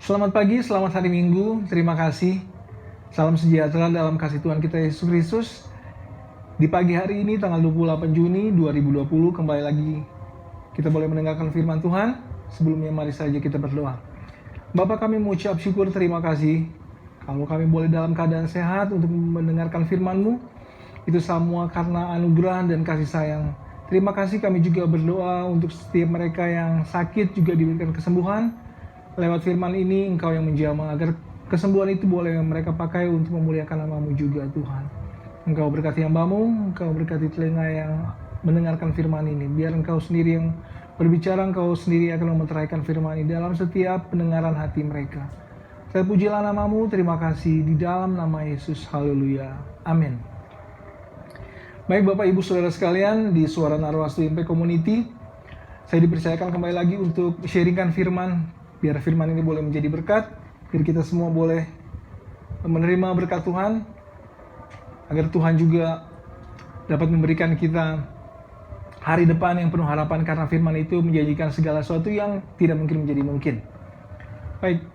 Selamat pagi, selamat hari Minggu. Terima kasih. Salam sejahtera dalam kasih Tuhan kita Yesus Kristus. Di pagi hari ini tanggal 28 Juni 2020 kembali lagi kita boleh mendengarkan firman Tuhan. Sebelumnya mari saja kita berdoa. Bapa, kami mengucap syukur, terima kasih kalau kami boleh dalam keadaan sehat untuk mendengarkan firman-Mu. Itu semua karena anugerah dan kasih sayang. Terima kasih, kami juga berdoa untuk setiap mereka yang sakit juga diberikan kesembuhan. Lewat firman ini Engkau yang menjamah agar kesembuhan itu boleh mereka pakai untuk memuliakan nama-Mu juga Tuhan. Engkau berkati hamba-Mu, Engkau berkati telinga yang mendengarkan firman ini. Biar Engkau sendiri yang berbicara, Engkau sendiri akan memeteraikan firman ini dalam setiap pendengaran hati mereka. Terpujilah nama-Mu, terima kasih di dalam nama Yesus. Haleluya. Amin. Baik Bapak Ibu Saudara sekalian, di Suara Narwastu MP Community, saya dipercayakan kembali lagi untuk sharingkan firman, biar firman ini boleh menjadi berkat, biar kita semua boleh menerima berkat Tuhan, agar Tuhan juga dapat memberikan kita hari depan yang penuh harapan, karena firman itu menjanjikan segala sesuatu yang tidak mungkin menjadi mungkin. Baik,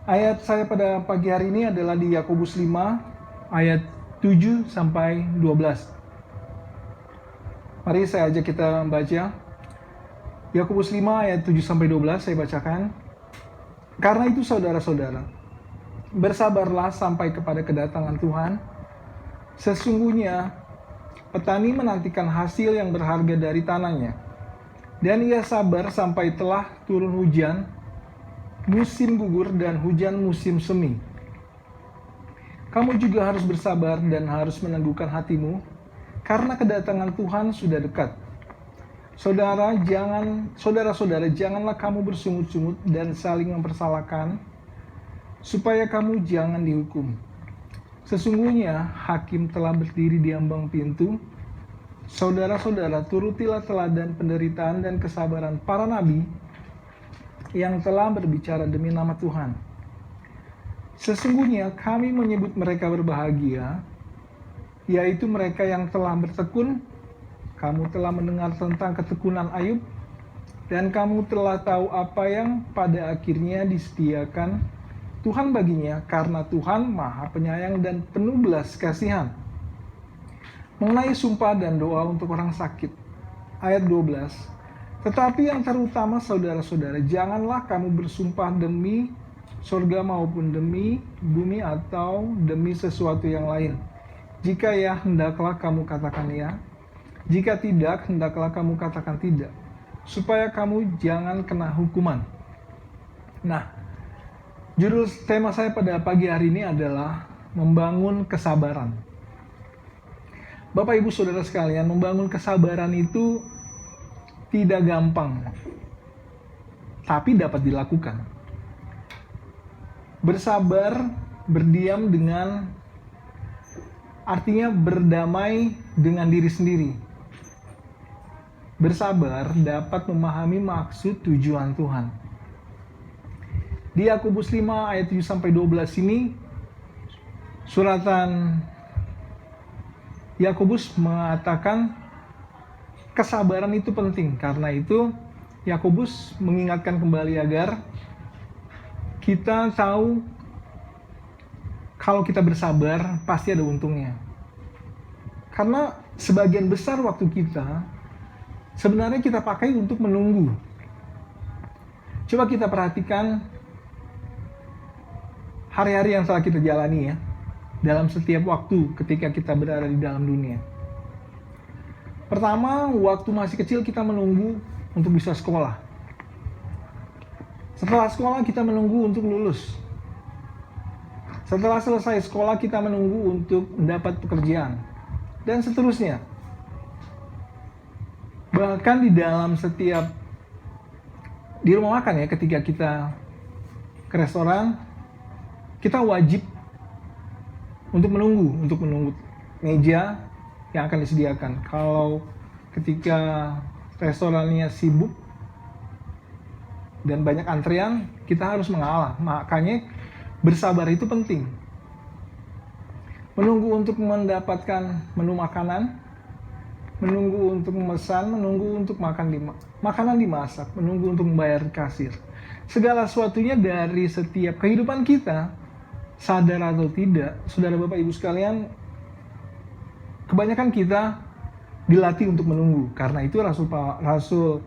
ayat saya pada pagi hari ini adalah di Yakobus 5 ayat 7 sampai 12. Mari saya ajak kita baca. Yakobus 5 ayat 7 sampai 12 saya bacakan. Karena itu saudara-saudara, bersabarlah sampai kepada kedatangan Tuhan. Sesungguhnya petani menantikan hasil yang berharga dari tanahnya, dan ia sabar sampai telah turun hujan musim gugur dan hujan musim semi. Kamu juga harus bersabar dan harus meneguhkan hatimu, karena kedatangan Tuhan sudah dekat. Saudara-saudara, janganlah kamu bersungut-sungut dan saling mempersalahkan, supaya kamu jangan dihukum. Sesungguhnya hakim telah berdiri di ambang pintu. Saudara-saudara, turutilah teladan penderitaan dan kesabaran para nabi yang telah berbicara demi nama Tuhan. Sesungguhnya kami menyebut mereka berbahagia, yaitu mereka yang telah bertekun. Kamu telah mendengar tentang ketekunan Ayub, dan kamu telah tahu apa yang pada akhirnya disediakan Tuhan baginya, karena Tuhan Maha Penyayang dan penuh belas kasihan. Mengenai sumpah dan doa untuk orang sakit. Ayat 12. Tetapi yang terutama saudara-saudara, janganlah kamu bersumpah demi surga maupun demi bumi atau demi sesuatu yang lain. Jika ya, hendaklah kamu katakan ya. Jika tidak, hendaklah kamu katakan tidak, supaya kamu jangan kena hukuman. Nah, judul tema saya pada pagi hari ini adalah membangun kesabaran. Bapak Ibu Saudara sekalian, membangun kesabaran itu tidak gampang, tapi dapat dilakukan. Bersabar, berdiam dengan artinya berdamai dengan diri sendiri. Bersabar dapat memahami maksud tujuan Tuhan. Di Yakobus 5 ayat 7 sampai 12 ini, suratan Yakobus mengatakan kesabaran itu penting. Karena itu Yakobus mengingatkan kembali agar kita tahu kalau kita bersabar pasti ada untungnya. Karena sebagian besar waktu kita sebenarnya kita pakai untuk menunggu. Coba kita perhatikan hari-hari yang telah kita jalani ya, dalam setiap waktu ketika kita berada di dalam dunia. Pertama, waktu masih kecil kita menunggu untuk bisa sekolah. Setelah sekolah kita menunggu untuk lulus. Setelah selesai sekolah kita menunggu untuk mendapat pekerjaan. Dan seterusnya. Bahkan di dalam setiap, di rumah makan ya, ketika kita ke restoran, kita wajib untuk menunggu meja yang akan disediakan. Kalau ketika restorannya sibuk dan banyak antrian, kita harus mengalah. Makanya bersabar itu penting. Menunggu untuk mendapatkan menu makanan, menunggu untuk memesan, menunggu untuk makanan dimasak, menunggu untuk membayar kasir. segala sesuatunya dari setiap kehidupan kita, sadar atau tidak, saudara Bapak Ibu sekalian, kebanyakan kita dilatih untuk menunggu. Karena itu Rasul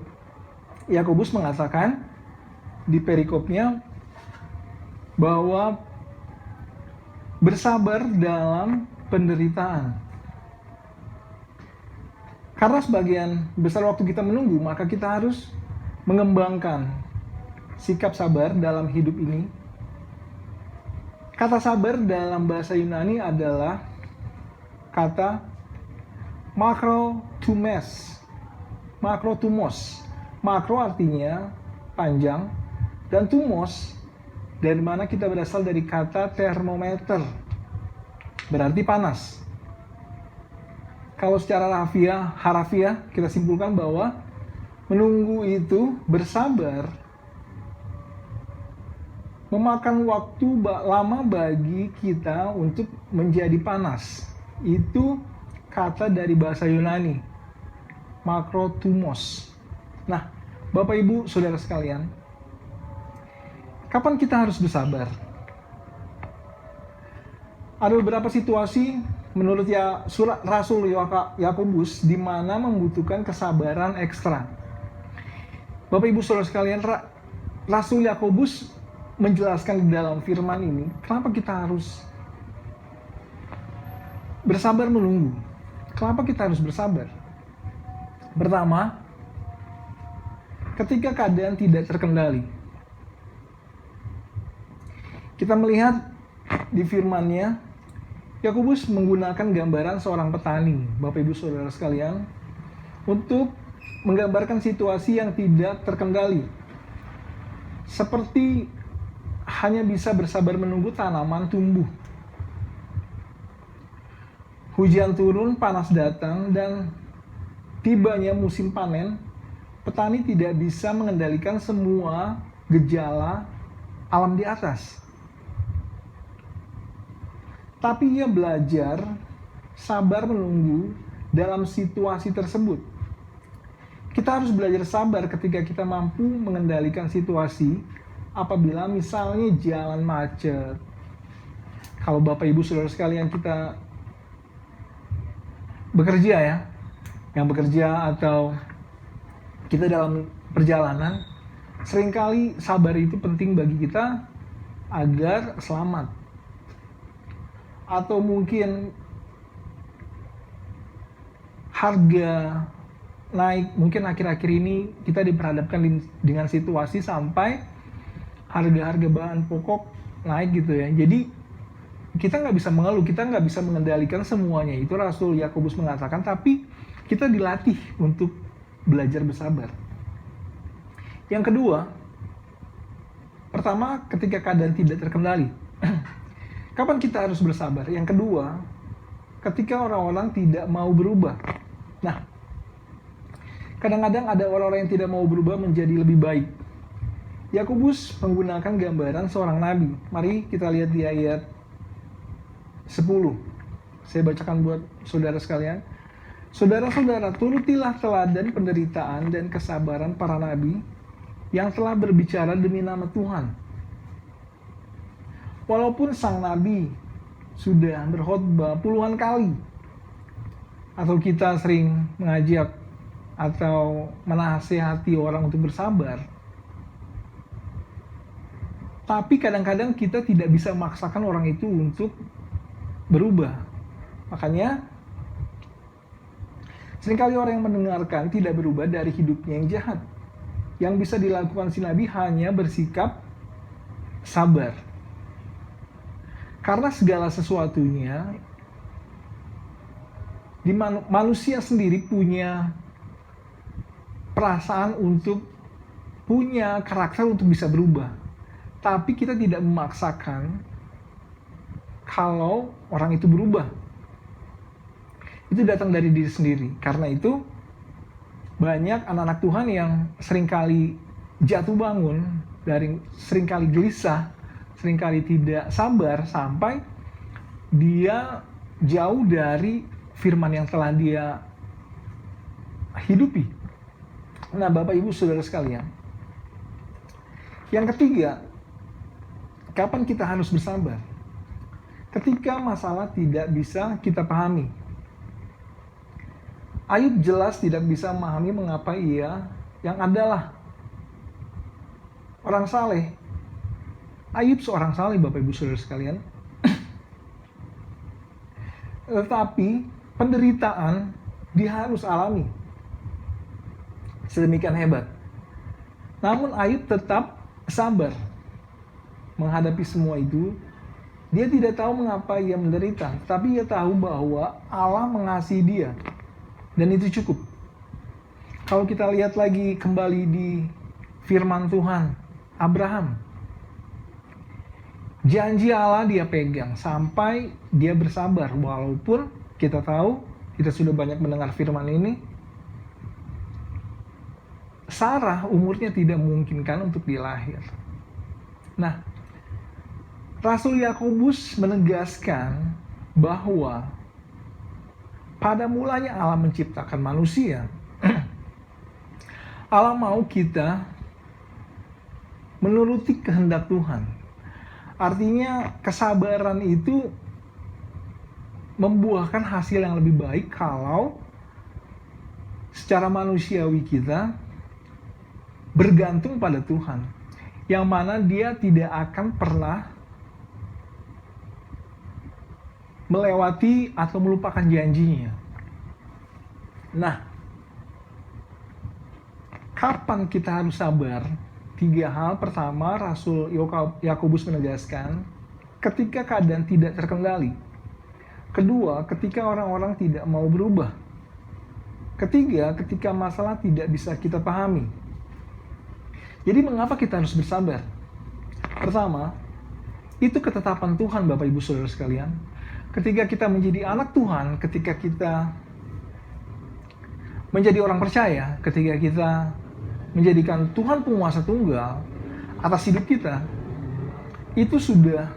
Yakobus mengatakan di perikopnya bahwa bersabar dalam penderitaan. Karena sebagian besar waktu kita menunggu, maka kita harus mengembangkan sikap sabar dalam hidup ini. Kata sabar dalam bahasa Yunani adalah kata makrotumos. Makro artinya panjang, dan tumos dari mana kita berasal dari kata termometer, berarti panas. Kalau secara harafiah kita simpulkan bahwa menunggu itu bersabar memakan waktu lama bagi kita untuk menjadi panas. Itu kata dari bahasa Yunani, makrotumos. Nah, Bapak Ibu Saudara sekalian, kapan kita harus bersabar? Ada beberapa situasi menurut surat Rasul Yakobus di mana membutuhkan kesabaran ekstra. Bapak Ibu Saudara sekalian, Rasul Yakobus menjelaskan di dalam firman ini kenapa kita harus bersabar menunggu. Kenapa kita harus bersabar? Pertama, ketika keadaan tidak terkendali. Kita melihat di firman-Nya, Yakobus menggunakan gambaran seorang petani, Bapak Ibu Saudara sekalian, untuk menggambarkan situasi yang tidak terkendali. Seperti hanya bisa bersabar menunggu tanaman tumbuh. Hujan turun, panas datang, dan tibanya musim panen, petani tidak bisa mengendalikan semua gejala alam di atas. Tapi ia belajar sabar menunggu dalam situasi tersebut. Kita harus belajar sabar ketika kita mampu mengendalikan situasi apabila misalnya jalan macet. Kalau Bapak Ibu Saudara sekalian kita bekerja yang bekerja atau kita dalam perjalanan, seringkali sabar itu penting bagi kita agar selamat. Atau mungkin harga naik, mungkin akhir-akhir ini kita diperhadapkan dengan situasi sampai harga-harga bahan pokok naik gitu ya. Jadi kita nggak bisa mengeluh, kita nggak bisa mengendalikan semuanya. Itu Rasul Yakobus mengatakan, tapi kita dilatih untuk belajar bersabar. Yang kedua, pertama ketika keadaan tidak terkendali. Kapan kita harus bersabar? Yang kedua, ketika orang-orang tidak mau berubah. Nah, kadang-kadang ada orang-orang yang tidak mau berubah menjadi lebih baik. Yakobus menggunakan gambaran seorang nabi. Mari kita lihat di ayat 10. Saya bacakan buat saudara sekalian. Saudara-saudara, turutilah teladan penderitaan dan kesabaran para nabi yang telah berbicara demi nama Tuhan. Walaupun sang nabi sudah berkhotbah puluhan kali, atau kita sering mengajak atau menasihati orang untuk bersabar, tapi kadang-kadang kita tidak bisa memaksakan orang itu untuk berubah. Makanya seringkali orang yang mendengarkan tidak berubah dari hidupnya yang jahat. Yang bisa dilakukan si nabi hanya bersikap sabar. Karena segala sesuatunya di manusia sendiri punya perasaan untuk punya karakter untuk bisa berubah. Tapi kita tidak memaksakan kalau orang itu berubah. Itu datang dari diri sendiri. Karena itu banyak anak-anak Tuhan yang seringkali jatuh bangun, seringkali gelisah, seringkali tidak sabar sampai dia jauh dari firman yang telah dia hidupi. Nah, Bapak Ibu Saudara sekalian, Yang ketiga, kapan kita harus bersabar? Ketika masalah tidak bisa kita pahami. Ayub jelas tidak bisa memahami mengapa ia yang adalah orang saleh. Ayub seorang saleh, Bapak Ibu Saudara sekalian. Tetapi penderitaan dia harus alami. Sedemikian hebat. Namun Ayub tetap sabar menghadapi semua itu. Dia tidak tahu mengapa ia menderita, tapi ia tahu bahwa Allah mengasihi dia. Dan itu cukup. Kalau kita lihat lagi kembali di firman Tuhan, Abraham. Janji Allah dia pegang sampai dia bersabar. Walaupun kita tahu, kita sudah banyak mendengar firman ini, Sarah umurnya tidak memungkinkan untuk dia lahir. Nah, Rasul Yakobus menegaskan bahwa pada mulanya Allah menciptakan manusia. Allah mau kita menuruti kehendak Tuhan. Artinya kesabaran itu membuahkan hasil yang lebih baik kalau secara manusiawi kita bergantung pada Tuhan. Yang mana dia tidak akan pernah melewati atau melupakan janjinya. Nah, kapan kita harus sabar? 3 hal. Pertama, Rasul Yakobus menegaskan, ketika keadaan tidak terkendali. Kedua, ketika orang-orang tidak mau berubah. Ketiga, ketika masalah tidak bisa kita pahami. Jadi mengapa kita harus bersabar? Pertama, itu ketetapan Tuhan, Bapak Ibu Saudara sekalian. Ketika kita menjadi anak Tuhan, ketika kita menjadi orang percaya, ketika kita menjadikan Tuhan penguasa tunggal atas hidup kita, itu sudah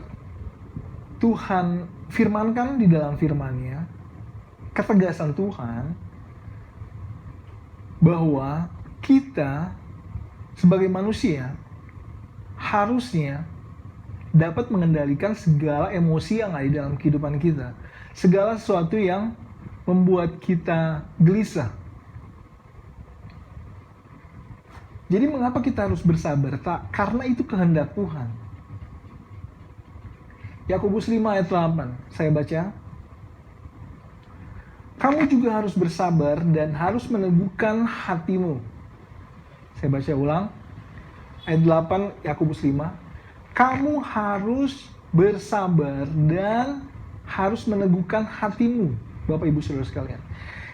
Tuhan firmankan di dalam firman-Nya, ketegasan Tuhan, bahwa kita sebagai manusia harusnya dapat mengendalikan segala emosi yang ada di dalam kehidupan kita. Segala sesuatu yang membuat kita gelisah. Jadi mengapa kita harus bersabar? Karena itu kehendak Tuhan. Yakobus 5 ayat 8, saya baca. Kamu juga harus bersabar dan harus meneguhkan hatimu. Saya baca ulang. Ayat 8 Yakobus 5. Kamu harus bersabar dan harus meneguhkan hatimu, Bapak Ibu Saudara sekalian.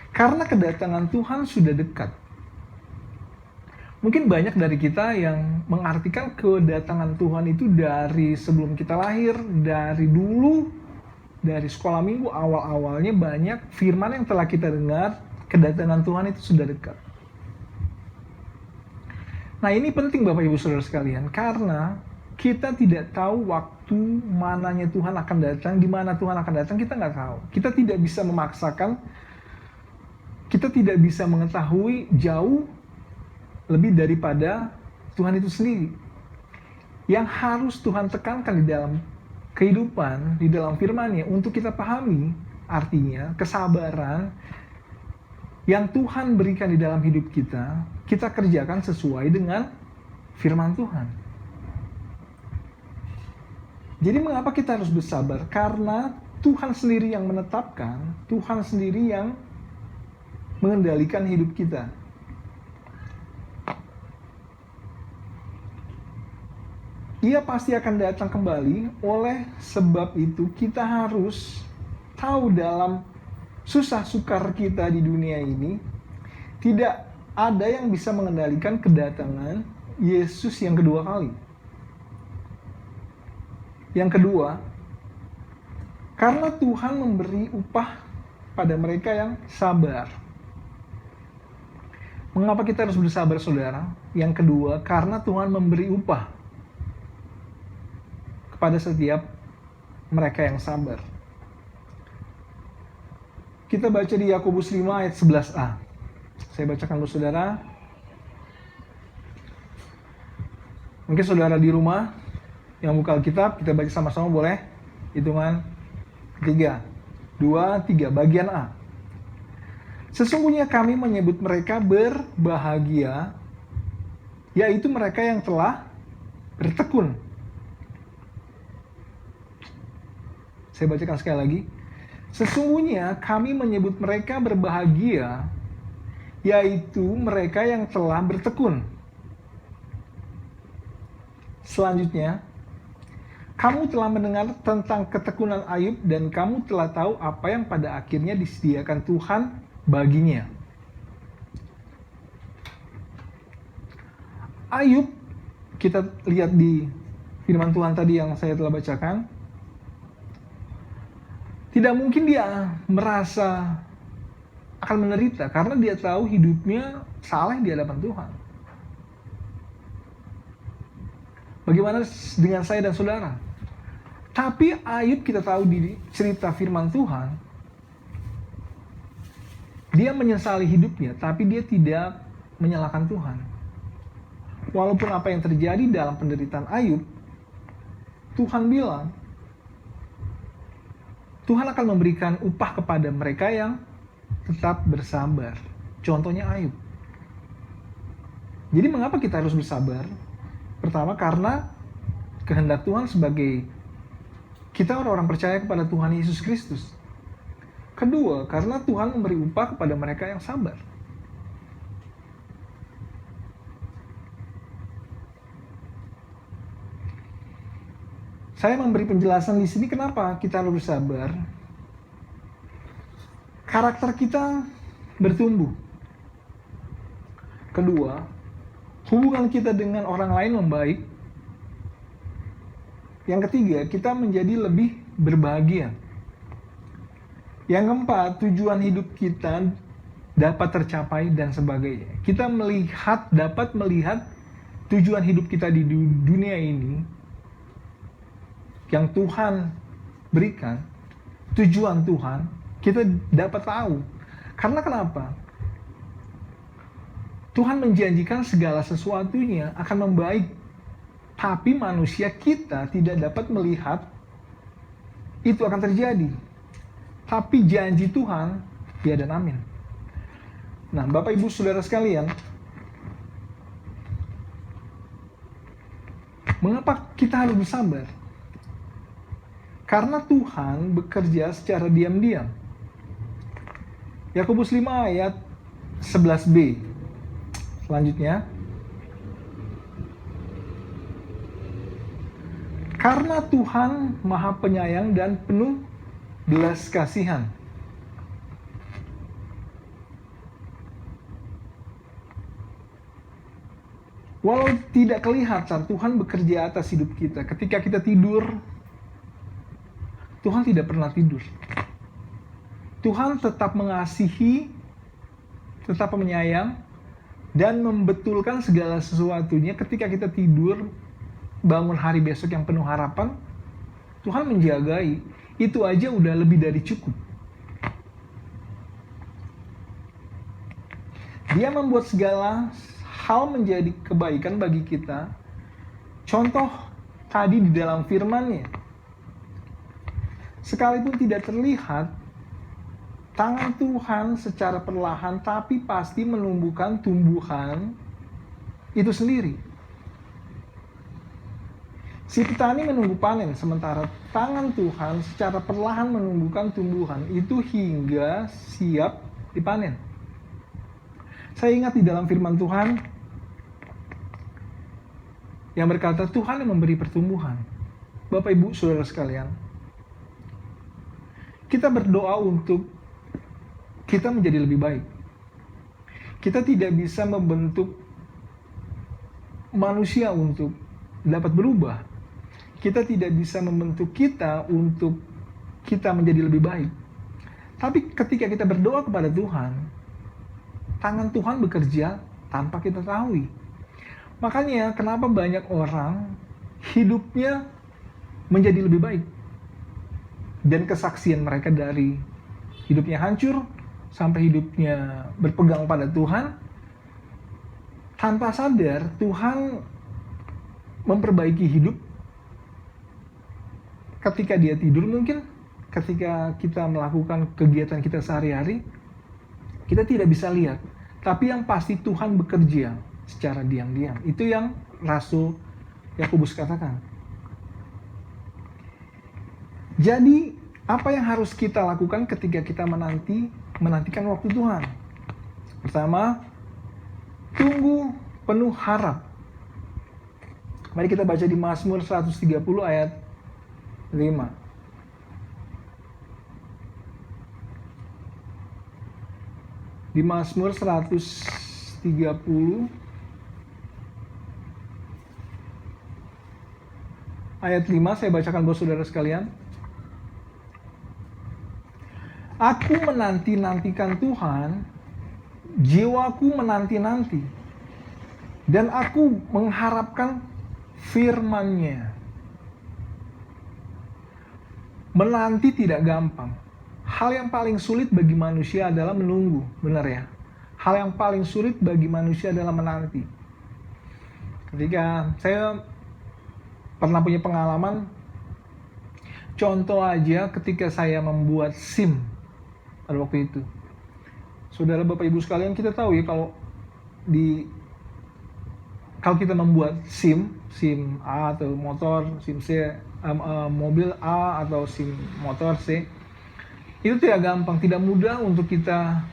Karena kedatangan Tuhan sudah dekat. Mungkin banyak dari kita yang mengartikan kedatangan Tuhan itu dari sebelum kita lahir, dari dulu, dari sekolah minggu awal-awalnya banyak firman yang telah kita dengar, kedatangan Tuhan itu sudah dekat. Nah, ini penting Bapak Ibu Saudara sekalian, karena kita tidak tahu waktu mananya Tuhan akan datang, di mana Tuhan akan datang, kita nggak tahu. Kita tidak bisa memaksakan, kita tidak bisa mengetahui jauh lebih daripada Tuhan itu sendiri. Yang harus Tuhan tekankan di dalam kehidupan, di dalam firman-Nya, untuk kita pahami, artinya kesabaran yang Tuhan berikan di dalam hidup kita, kita kerjakan sesuai dengan firman Tuhan. Jadi mengapa kita harus bersabar? Karena Tuhan sendiri yang menetapkan, Tuhan sendiri yang mengendalikan hidup kita. Ia pasti akan datang kembali, oleh sebab itu kita harus tahu dalam susah sukar kita di dunia ini, tidak ada yang bisa mengendalikan kedatangan Yesus yang kedua kali. Yang kedua, karena Tuhan memberi upah pada mereka yang sabar. Mengapa kita harus bersabar, saudara? Yang kedua, karena Tuhan memberi upah kepada setiap mereka yang sabar. Kita baca di Yakobus 5 ayat 11a. Saya bacakan untuk saudara. Mungkin saudara di rumah yang buka Alkitab, kita baca sama-sama boleh. Hitungan 3, 2, 3, bagian A. Sesungguhnya kami menyebut mereka berbahagia, yaitu mereka yang telah bertekun. Saya bacakan sekali lagi. Sesungguhnya kami menyebut mereka berbahagia, yaitu mereka yang telah bertekun. Selanjutnya, kamu telah mendengar tentang ketekunan Ayub dan kamu telah tahu apa yang pada akhirnya disediakan Tuhan baginya. Ayub, kita lihat di firman Tuhan tadi yang saya telah bacakan, tidak mungkin dia merasa akan menderita karena dia tahu hidupnya saleh di hadapan Tuhan. Bagaimana dengan saya dan saudara? Tapi Ayub kita tahu di cerita firman Tuhan, dia menyesali hidupnya, tapi dia tidak menyalahkan Tuhan. Walaupun apa yang terjadi dalam penderitaan Ayub, Tuhan bilang, Tuhan akan memberikan upah kepada mereka yang tetap bersabar. Contohnya Ayub. Jadi mengapa kita harus bersabar? Pertama, karena kehendak Tuhan sebagai kita orang-orang percaya kepada Tuhan Yesus Kristus. Kedua, karena Tuhan memberi upah kepada mereka yang sabar. Saya memberi penjelasan di sini kenapa kita harus bersabar. Karakter kita bertumbuh. Kedua, hubungan kita dengan orang lain membaik. Yang ketiga, kita menjadi lebih berbahagia. Yang keempat, tujuan hidup kita dapat tercapai dan sebagainya. Kita dapat melihat tujuan hidup kita di dunia ini yang Tuhan berikan, tujuan Tuhan, kita dapat tahu. Karena kenapa? Tuhan menjanjikan segala sesuatunya akan membaik. Tapi manusia kita tidak dapat melihat itu akan terjadi. Tapi janji Tuhan, ya dan amin. Nah, Bapak Ibu Saudara sekalian, mengapa kita harus bersabar? Karena Tuhan bekerja secara diam-diam. Yakobus 5 ayat 11b. Selanjutnya. Karena Tuhan Maha Penyayang dan penuh belas kasihan. Walau tidak kelihatan, Tuhan bekerja atas hidup kita. Ketika kita tidur, Tuhan tidak pernah tidur. Tuhan tetap mengasihi, tetap menyayang, dan membetulkan segala sesuatunya. Ketika kita tidur, bangun hari besok yang penuh harapan, Tuhan menjagai. Itu aja udah lebih dari cukup. Dia membuat segala hal menjadi kebaikan bagi kita. Contoh tadi di dalam firman-Nya. Sekalipun tidak terlihat, tangan Tuhan secara perlahan tapi pasti menumbuhkan tumbuhan itu sendiri. Si petani menunggu panen, sementara tangan Tuhan secara perlahan menumbuhkan tumbuhan itu hingga siap dipanen. Saya ingat di dalam firman Tuhan yang berkata Tuhan yang memberi pertumbuhan. Bapak Ibu Saudara sekalian, kita berdoa untuk kita menjadi lebih baik. Kita tidak bisa membentuk manusia untuk dapat berubah. Kita tidak bisa membentuk kita untuk kita menjadi lebih baik. Tapi ketika kita berdoa kepada Tuhan, tangan Tuhan bekerja tanpa kita tahu. Makanya kenapa banyak orang hidupnya menjadi lebih baik. Dan kesaksian mereka dari hidupnya hancur sampai hidupnya berpegang pada Tuhan, tanpa sadar Tuhan memperbaiki hidup ketika dia tidur mungkin, ketika kita melakukan kegiatan kita sehari-hari, kita tidak bisa lihat. Tapi yang pasti Tuhan bekerja secara diam-diam. Itu yang Rasul Yakobus katakan. Jadi, apa yang harus kita lakukan ketika kita menantikan waktu Tuhan? Pertama, tunggu penuh harap. Mari kita baca di Mazmur 130 ayat 5. Di Mazmur 130 ayat 5, saya bacakan buat saudara sekalian. Aku menanti-nantikan Tuhan, jiwaku menanti-nanti, dan aku mengharapkan firman-Nya. Menanti tidak gampang. Hal yang paling sulit bagi manusia adalah menunggu, benar ya? Hal yang paling sulit bagi manusia adalah menanti. Ketika saya pernah punya pengalaman, contoh aja ketika saya membuat SIM pada waktu itu. Saudara Bapak Ibu sekalian, kita tahu ya kalau kita membuat SIM A atau motor, SIM C, mobil A atau SIM motor C, itu tidak gampang, tidak mudah untuk kita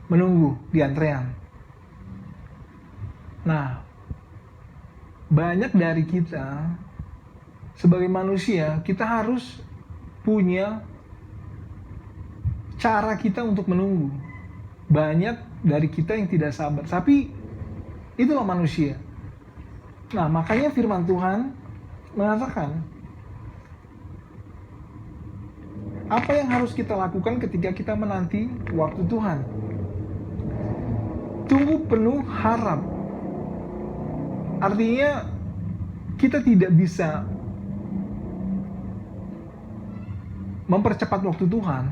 menunggu di antrean. Nah, banyak dari kita sebagai manusia, kita harus punya cara kita untuk menunggu. Banyak dari kita yang tidak sabar, tapi itulah manusia. Nah, makanya firman Tuhan mengatakan, apa yang harus kita lakukan ketika kita menanti waktu Tuhan? Tunggu penuh harap. Artinya, kita tidak bisa mempercepat waktu Tuhan.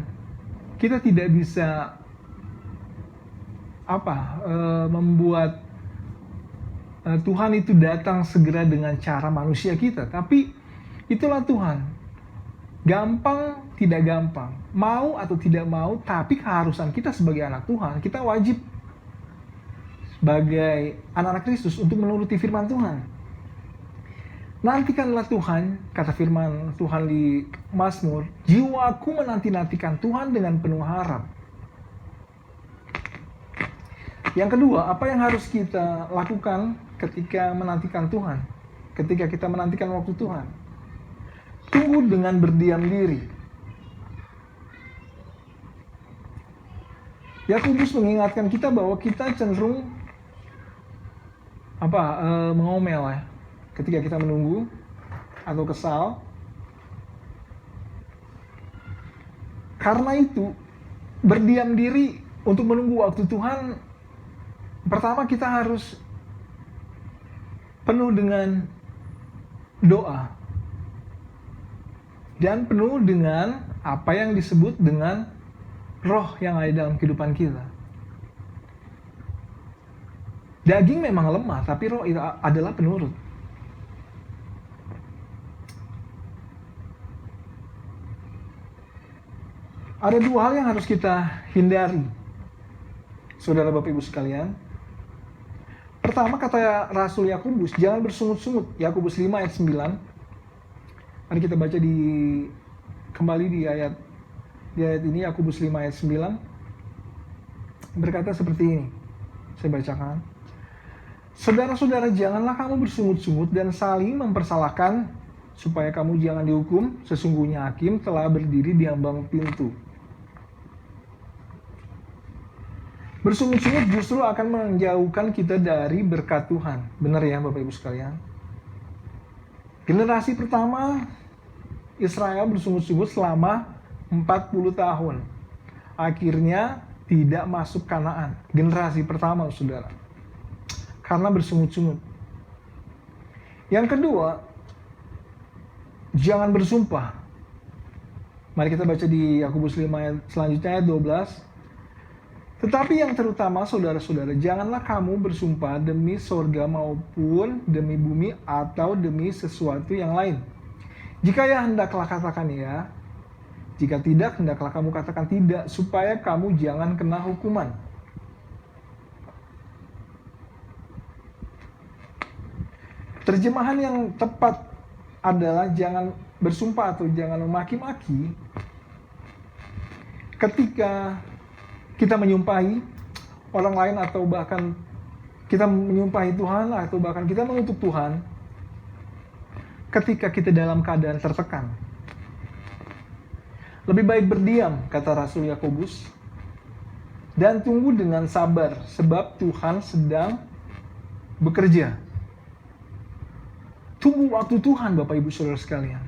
Kita tidak bisa membuat Tuhan itu datang segera dengan cara manusia kita. Tapi itulah Tuhan. Gampang, tidak gampang. Mau atau tidak mau, tapi keharusan kita sebagai anak Tuhan, kita wajib sebagai anak-anak Kristus untuk menuruti firman Tuhan. Nantikanlah Tuhan, kata firman Tuhan di Mazmur, jiwaku menanti-nantikan Tuhan dengan penuh harap. Yang kedua, apa yang harus kita lakukan ketika menantikan Tuhan? Ketika kita menantikan waktu Tuhan? Tunggu dengan berdiam diri. Yakobus mengingatkan kita bahwa kita cenderung mengomel ya, ketika kita menunggu atau kesal. Karena itu, berdiam diri untuk menunggu waktu Tuhan, pertama kita harus penuh dengan doa. Dan penuh dengan apa yang disebut dengan roh yang ada dalam kehidupan kita. Daging memang lemah, tapi roh itu adalah penurut. Ada dua hal yang harus kita hindari, saudara Bapak Ibu sekalian. Pertama, kata Rasul Yakobus, jangan bersungut-sungut. Yakobus 5 ayat 9. Mari kita baca kembali di ayat ini, Yakobus 5 ayat 9. Berkata seperti ini. Saya bacakan. Saudara-saudara, janganlah kamu bersungut-sungut dan saling mempersalahkan, supaya kamu jangan dihukum. Sesungguhnya hakim telah berdiri di ambang pintu. Bersungut-sungut justru akan menjauhkan kita dari berkat Tuhan. Benar ya Bapak Ibu sekalian? Generasi pertama Israel bersungut-sungut selama 40 tahun. Akhirnya tidak masuk Kanaan. Generasi pertama, saudara. Karena bersungut-sungut. Yang kedua, jangan bersumpah. Mari kita baca di Yakobus 5 selanjutnya ayat 12. Tetapi yang terutama saudara-saudara, janganlah kamu bersumpah demi sorga maupun demi bumi atau demi sesuatu yang lain. Jika ya, hendaklah katakan ya. Jika tidak, hendaklah kamu katakan tidak, supaya kamu jangan kena hukuman. Terjemahan yang tepat adalah jangan bersumpah atau jangan memaki-maki ketika kita menyumpahi orang lain atau bahkan kita menyumpahi Tuhan atau bahkan kita mengutuk Tuhan ketika kita dalam keadaan tertekan. Lebih baik berdiam, kata Rasul Yakobus, dan tunggu dengan sabar sebab Tuhan sedang bekerja. Tunggu waktu Tuhan, Bapak Ibu Saudara sekalian.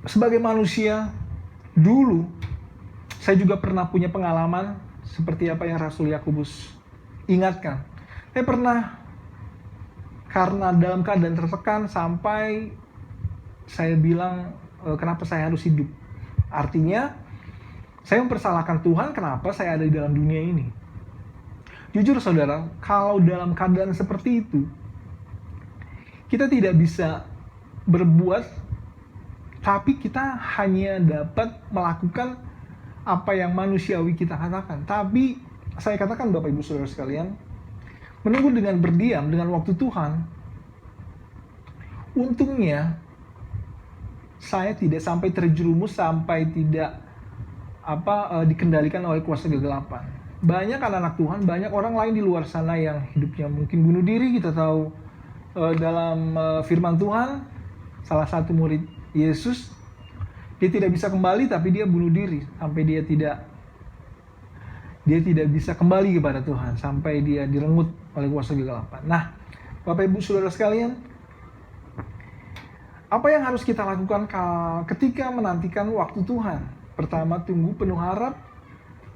Sebagai manusia, dulu saya juga pernah punya pengalaman seperti apa yang Rasul Yakobus ingatkan. Saya pernah karena dalam keadaan tertekan sampai saya bilang kenapa saya harus hidup. Artinya saya mempersalahkan Tuhan kenapa saya ada di dalam dunia ini. Jujur saudara, kalau dalam keadaan seperti itu kita tidak bisa berbuat, tapi kita hanya dapat melakukan apa yang manusiawi kita katakan. Tapi saya katakan Bapak Ibu Saudara sekalian, menunggu dengan berdiam dengan waktu Tuhan, untungnya saya tidak sampai terjerumus, sampai tidak dikendalikan oleh kuasa kegelapan. Banyak anak-anak Tuhan, banyak orang lain di luar sana yang hidupnya mungkin bunuh diri. Kita tahu dalam firman Tuhan, salah satu murid Yesus, dia tidak bisa kembali tapi dia bunuh diri sampai dia tidak bisa kembali kepada Tuhan, sampai dia direnggut oleh kuasa kegelapan. Nah, Bapak Ibu Saudara sekalian, apa yang harus kita lakukan ketika menantikan waktu Tuhan? Pertama, tunggu penuh harap,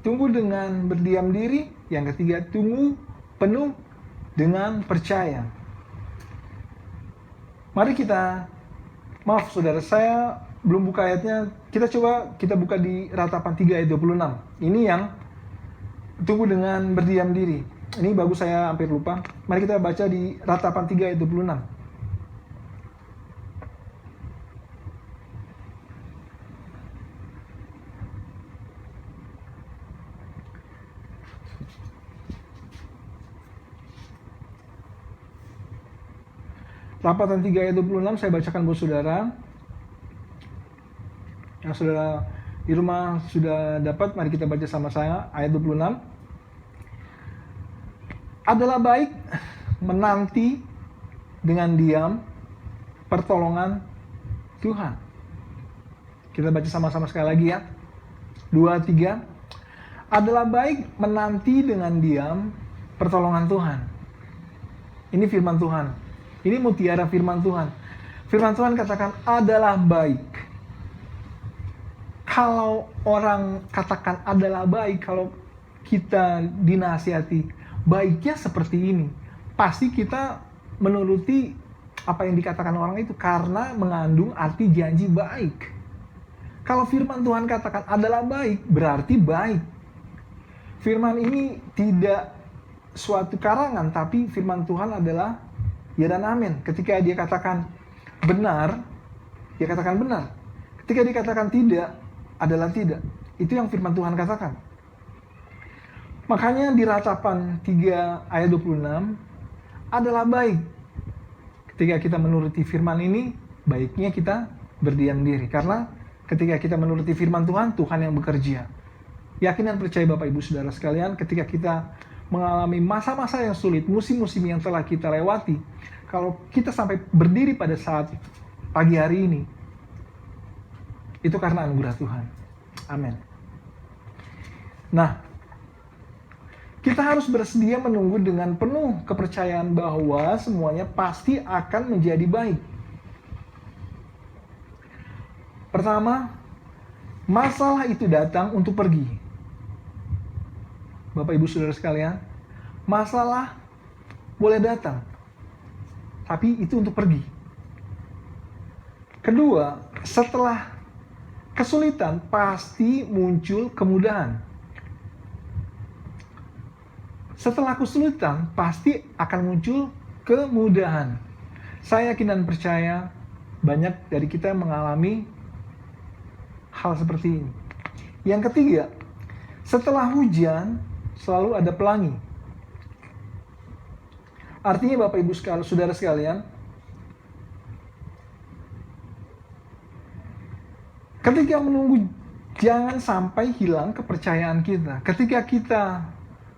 tunggu dengan berdiam diri. Yang ketiga, tunggu penuh dengan percaya. Mari maaf saudara, saya belum buka ayatnya. Kita buka di Ratapan 3 ayat 26. Ini yang tunggu dengan berdiam diri. Ini bagus, saya hampir lupa. Mari kita baca di Ratapan 3 ayat 26. Ratapan 3 ayat 26 saya bacakan buat saudara. Yang saudara di rumah sudah dapat, mari kita baca sama saya ayat 26. Adalah baik menanti dengan diam pertolongan Tuhan. Kita baca sama-sama sekali lagi ya. 2, 3. Adalah baik menanti dengan diam pertolongan Tuhan. Ini firman Tuhan. Ini mutiara firman Tuhan. Firman Tuhan katakan adalah baik. Kalau orang katakan adalah baik, kalau kita dinasihati, baiknya seperti ini, pasti kita menuruti apa yang dikatakan orang itu karena mengandung arti janji baik. Kalau firman Tuhan katakan adalah baik, berarti baik. Firman ini tidak suatu karangan, tapi firman Tuhan adalah ya dan amin. Ketika dia katakan benar, dia katakan benar. Ketika dikatakan tidak, adalah tidak. Itu yang firman Tuhan katakan. Makanya di Ratapan 3 ayat 26 adalah baik. Ketika kita menuruti firman ini, baiknya kita berdiam diri. Karena ketika kita menuruti firman Tuhan, Tuhan yang bekerja. Yakin dan percaya Bapak Ibu Saudara sekalian, ketika kita mengalami masa-masa yang sulit, musim-musim yang telah kita lewati, kalau kita sampai berdiri pada saat pagi hari ini, itu karena anugerah Tuhan. Amin. Nah, kita harus bersedia menunggu dengan penuh kepercayaan bahwa semuanya pasti akan menjadi baik. Pertama, masalah itu datang untuk pergi. Bapak Ibu Saudara sekalian, masalah boleh datang, tapi itu untuk pergi. Kedua, setelah kesulitan pasti muncul kemudahan. Setelah kesulitan pasti akan muncul kemudahan. Saya yakin dan percaya banyak dari kita yang mengalami hal seperti ini. Yang ketiga, setelah hujan selalu ada pelangi. Artinya Bapak Ibu Saudara sekalian, ketika menunggu, jangan sampai hilang kepercayaan kita. Ketika kita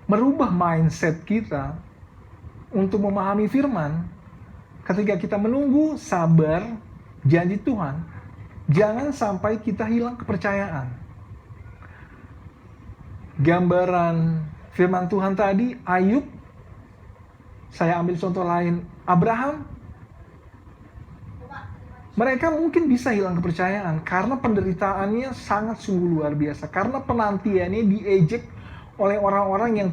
merubah mindset kita untuk memahami firman, ketika kita menunggu sabar janji Tuhan, jangan sampai kita hilang kepercayaan. Gambaran firman Tuhan tadi, Ayub, saya ambil contoh lain, Abraham, mereka mungkin bisa hilang kepercayaan karena penderitaannya sangat sungguh luar biasa. Karena penantiannya diejek oleh orang-orang yang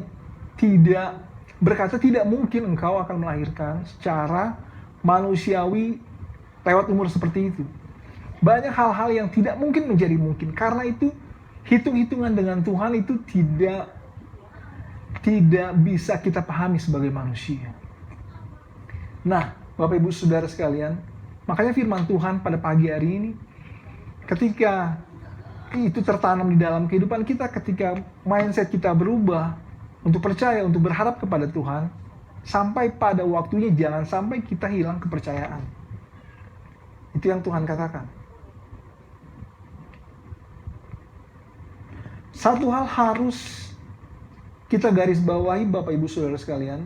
tidak berkata tidak mungkin engkau akan melahirkan secara manusiawi lewat umur seperti itu. Banyak hal-hal yang tidak mungkin menjadi mungkin. Karena itu hitung-hitungan dengan Tuhan itu tidak bisa kita pahami sebagai manusia. Nah, Bapak Ibu Saudara sekalian, makanya firman Tuhan pada pagi hari ini, ketika itu tertanam di dalam kehidupan kita, ketika mindset kita berubah untuk percaya, untuk berharap kepada Tuhan, sampai pada waktunya jangan sampai kita hilang kepercayaan. Itu yang Tuhan katakan. Satu hal harus kita garis bawahi Bapak Ibu Saudara sekalian,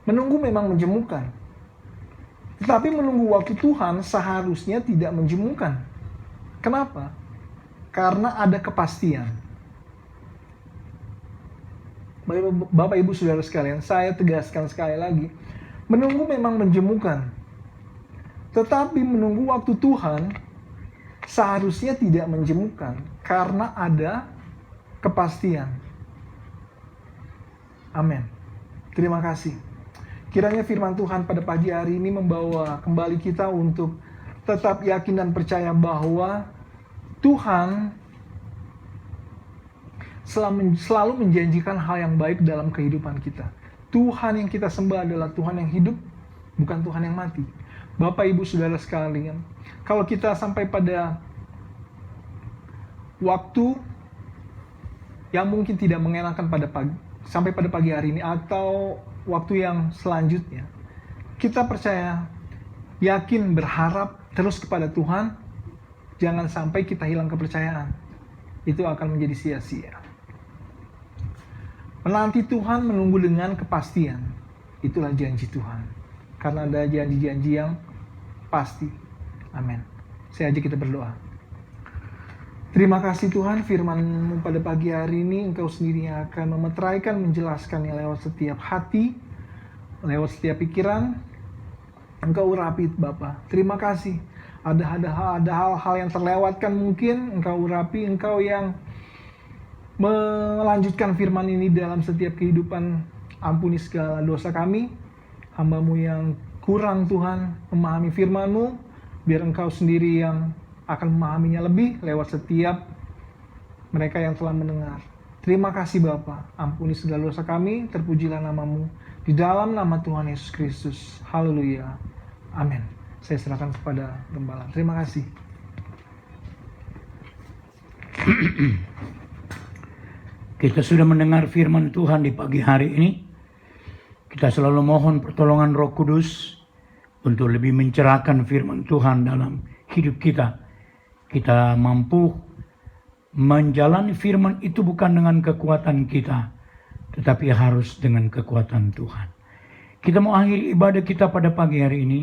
menunggu memang menjemukan. Tetapi menunggu waktu Tuhan seharusnya tidak menjemukan. Kenapa? Karena ada kepastian. Bapak Ibu Saudara sekalian, saya tegaskan sekali lagi, menunggu memang menjemukan. Tetapi menunggu waktu Tuhan seharusnya tidak menjemukan karena ada kepastian. Amin. Terima kasih. Kiranya firman Tuhan pada pagi hari ini membawa kembali kita untuk tetap yakin dan percaya bahwa Tuhan selalu menjanjikan hal yang baik dalam kehidupan kita. Tuhan yang kita sembah adalah Tuhan yang hidup, bukan Tuhan yang mati. Bapak Ibu Saudara sekalian, kalau kita sampai pada waktu yang mungkin tidak mengenakan sampai pada pagi hari ini atau waktu yang selanjutnya, kita percaya, yakin, berharap terus kepada Tuhan, jangan sampai kita hilang kepercayaan. Itu akan menjadi sia-sia. Menanti Tuhan, menunggu dengan kepastian, itulah janji Tuhan. Karena ada janji-janji yang pasti. Amin. Saya ajak kita berdoa. Terima kasih Tuhan, firman-Mu pada pagi hari ini Engkau sendiri yang akan memeteraikan, menjelaskannya lewat setiap hati, lewat setiap pikiran. Engkau urapi Bapa. Terima kasih. Ada hal-hal yang terlewatkan mungkin, Engkau urapi, Engkau yang melanjutkan firman ini dalam setiap kehidupan. Ampuni segala dosa kami, hamba-Mu yang kurang Tuhan memahami firman-Mu, biar Engkau sendiri yang akan memahaminya lebih lewat setiap mereka yang telah mendengar. Terima kasih Bapa, ampuni segala dosa kami, terpujilah nama-Mu, di dalam nama Tuhan Yesus Kristus. Haleluya. Amin. Saya serahkan kepada Gembala. Terima kasih. Kita sudah mendengar firman Tuhan di pagi hari ini. Kita selalu mohon pertolongan Roh Kudus untuk lebih mencerahkan firman Tuhan dalam hidup kita. Kita mampu menjalani firman itu bukan dengan kekuatan kita, tetapi harus dengan kekuatan Tuhan. Kita mau akhiri ibadah kita pada pagi hari ini.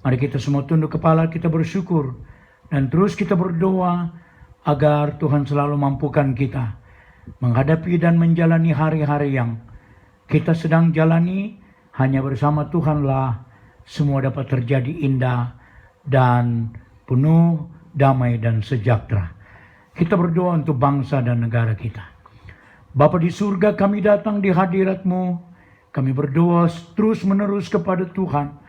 Mari kita semua tunduk kepala, kita bersyukur, dan terus kita berdoa agar Tuhan selalu mampukan kita menghadapi dan menjalani hari-hari yang kita sedang jalani. Hanya bersama Tuhanlah semua dapat terjadi indah dan penuh damai dan sejahtera. Kita berdoa untuk bangsa dan negara kita. Bapa di surga, kami datang di hadirat-Mu. Kami berdoa terus menerus kepada Tuhan,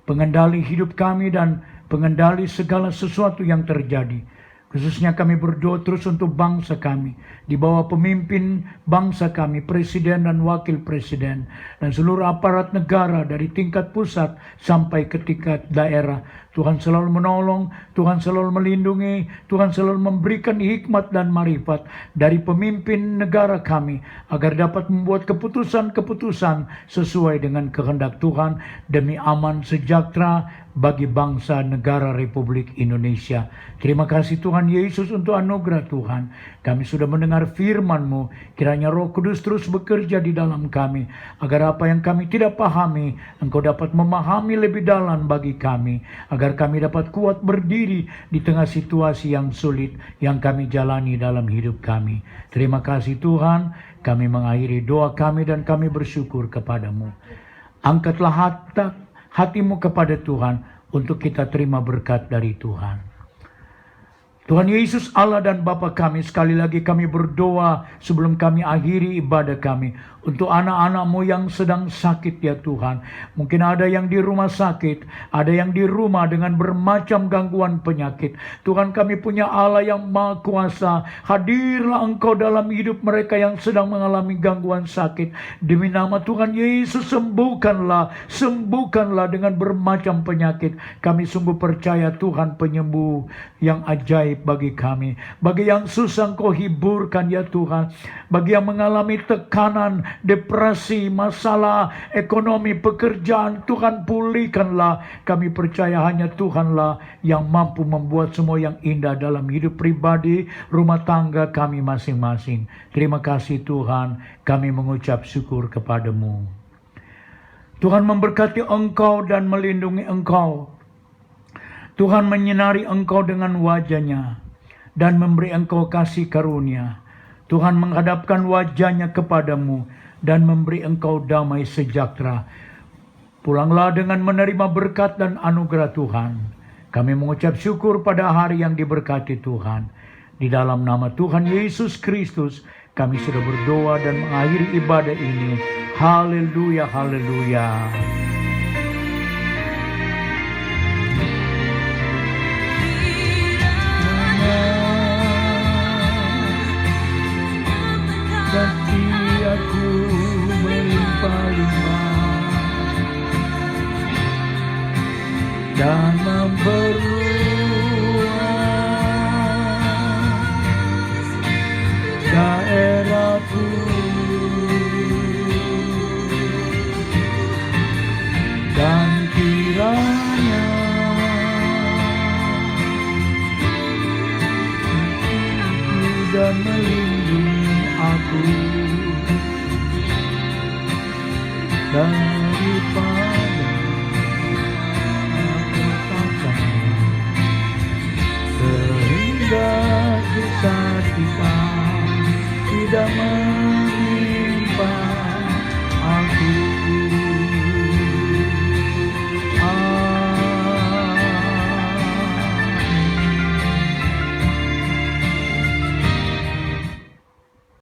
pengendali hidup kami dan pengendali segala sesuatu yang terjadi, Khususnya kami berdoa terus untuk bangsa kami, di bawah pemimpin bangsa kami, presiden dan wakil presiden, dan seluruh aparat negara dari tingkat pusat sampai ke tingkat daerah. Tuhan selalu menolong, Tuhan selalu melindungi, Tuhan selalu memberikan hikmat dan marifat dari pemimpin negara kami, agar dapat membuat keputusan-keputusan sesuai dengan kehendak Tuhan, demi aman sejahtera bagi bangsa negara Republik Indonesia. Terima kasih Tuhan Yesus untuk anugerah Tuhan. Kami sudah mendengar firman-Mu. Kiranya Roh Kudus terus bekerja di dalam kami, agar apa yang kami tidak pahami, Engkau dapat memahami lebih dalam bagi kami, agar kami dapat kuat berdiri di tengah situasi yang sulit yang kami jalani dalam hidup kami. Terima kasih Tuhan. Kami mengakhiri doa kami dan kami bersyukur kepadamu. Angkatlah hatimu kepada Tuhan untuk kita terima berkat dari Tuhan. Tuhan Yesus Allah dan Bapa kami, sekali lagi kami berdoa sebelum kami akhiri ibadah kami untuk anak-anak-Mu yang sedang sakit ya Tuhan. Mungkin ada yang di rumah sakit, ada yang di rumah dengan bermacam gangguan penyakit. Tuhan, kami punya Allah yang Maha Kuasa. Hadirlah Engkau dalam hidup mereka yang sedang mengalami gangguan sakit. Demi nama Tuhan Yesus, sembuhkanlah dengan bermacam penyakit. Kami sungguh percaya Tuhan penyembuh yang ajaib bagi kami. Bagi yang susah Engkau hiburkan ya Tuhan. Bagi yang mengalami tekanan, depresi, masalah ekonomi, pekerjaan, Tuhan pulihkanlah. Kami percaya hanya Tuhanlah yang mampu membuat semua yang indah dalam hidup pribadi, rumah tangga kami masing-masing. Terima kasih Tuhan, kami mengucap syukur kepadamu. Tuhan memberkati Engkau dan melindungi Engkau. Tuhan menyinari Engkau dengan wajah-Nya dan memberi Engkau kasih karunia. Tuhan menghadapkan wajah-Nya kepadamu dan memberi Engkau damai sejahtera. Pulanglah dengan menerima berkat dan anugerah Tuhan. Kami mengucap syukur pada hari yang diberkati Tuhan. Di dalam nama Tuhan Yesus Kristus, kami sudah berdoa dan mengakhiri ibadah ini. Haleluya, haleluya. Kasih aku melimpah-limpah dan memperluas daerahku, dan kiranya dan melindungi aku daripada ketakutan, sehingga susah kita tidak